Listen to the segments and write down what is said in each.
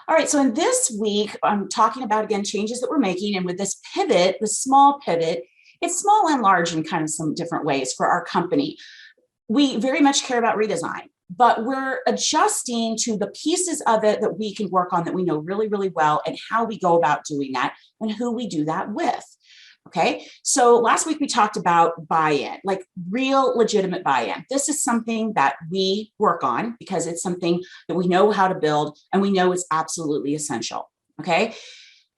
All right, so in this week, I'm talking about, again, changes that we're making. And with this pivot, the small pivot, it's small and large in kind of some different ways for our company. We very much care about redesign, but we're adjusting to the pieces of it that we can work on that we know really, really well, and how we go about doing that and who we do that with. Okay, so last week we talked about buy-in, like real legitimate buy-in. This is something that we work on because it's something that we know how to build and we know it's absolutely essential. Okay,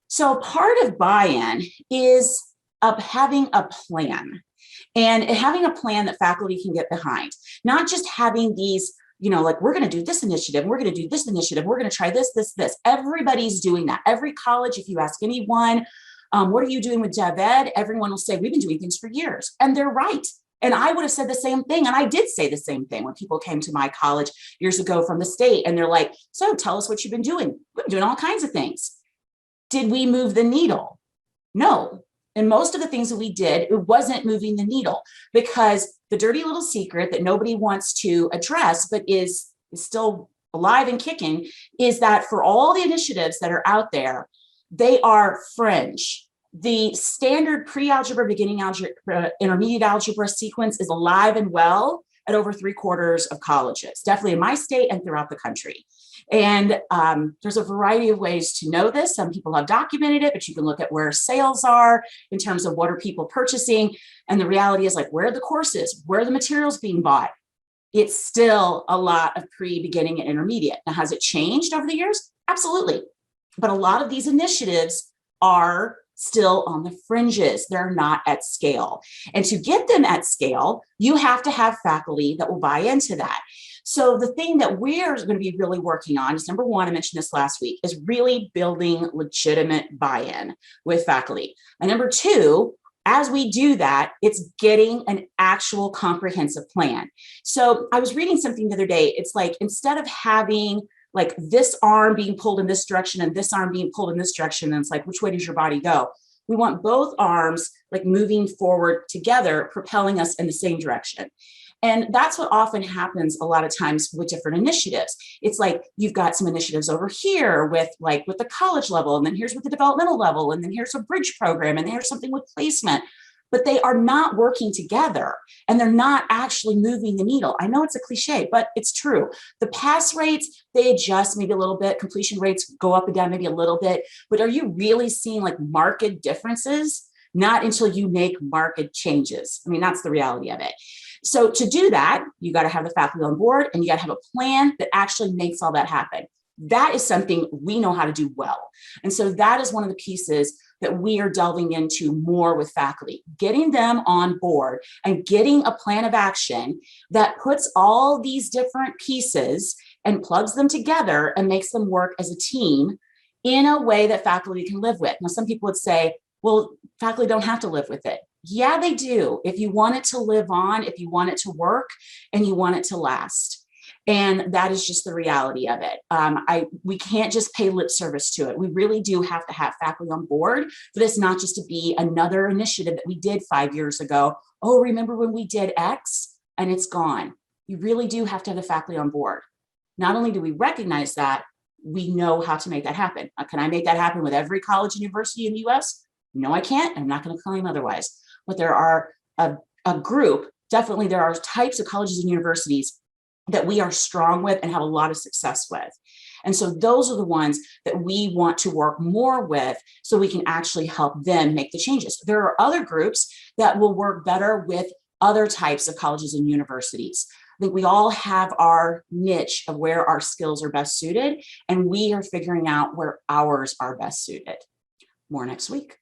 so part of buy-in is having a plan, and having a plan that faculty can get behind, not just having these, like, we're going to do this initiative, we're going to do this initiative, we're going to try this, this, this. Everybody's doing that. Every college, if you ask anyone, what are you doing with Dev Ed? Everyone will say, we've been doing things for years. And they're right. And I would have said the same thing. And I did say the same thing when people came to my college years ago from the state. And they're like, so tell us what you've been doing. We've been doing all kinds of things. Did we move the needle? No. And most of the things that we did, it wasn't moving the needle, because the dirty little secret that nobody wants to address, but is still alive and kicking, is that for all the initiatives that are out there, they are fringe. The standard pre-algebra, beginning algebra, intermediate algebra sequence is alive and well at over 3/4 of colleges, definitely in my state and throughout the country. And there's a variety of ways to know this. Some people have documented it, but you can look at where sales are in terms of what are people purchasing. And the reality is, like, where are the courses? Where are the materials being bought? It's still a lot of pre, beginning, and intermediate. Now, has it changed over the years? Absolutely. But a lot of these initiatives are still on the fringes. They're not at scale. And to get them at scale, you have to have faculty that will buy into that. So the thing that we're going to be really working on is, number one, I mentioned this last week, is really building legitimate buy-in with faculty. And number two, as we do that, it's getting an actual comprehensive plan. So I was reading something the other day. It's like, instead of having like this arm being pulled in this direction and this arm being pulled in this direction, and it's like, which way does your body go? We want both arms like moving forward together, propelling us in the same direction. And that's what often happens a lot of times with different initiatives. It's like, you've got some initiatives over here with the college level, and then here's with the developmental level, and then here's a bridge program, and here's something with placement. But they are not working together, and they're not actually moving the needle. I know it's a cliche, but it's true. The pass rates, they adjust maybe a little bit. Completion rates go up and down maybe a little bit. But are you really seeing like marked differences? Not until you make marked changes. I mean, that's the reality of it. So to do that, you got to have the faculty on board, and you got to have a plan that actually makes all that happen. That is something we know how to do well. And so that is one of the pieces that we are delving into more with faculty, getting them on board and getting a plan of action that puts all these different pieces and plugs them together and makes them work as a team in a way that faculty can live with. Now, some people would say, well, faculty don't have to live with it. Yeah, they do. If you want it to live on, if you want it to work, and you want it to last. And that is just the reality of it. We can't just pay lip service to it. We really do have to have faculty on board for this, not just to be another initiative that we did 5 years ago. Oh, remember when we did X? And it's gone. You really do have to have the faculty on board. Not only do we recognize that, we know how to make that happen. Can I make that happen with every college and university in the US? No, I can't. I'm not going to claim otherwise. But there are a group, definitely there are types of colleges and universities that we are strong with and have a lot of success with. And so those are the ones that we want to work more with, so we can actually help them make the changes. There are other groups that will work better with other types of colleges and universities. I think we all have our niche of where our skills are best suited, and we are figuring out where ours are best suited. More next week.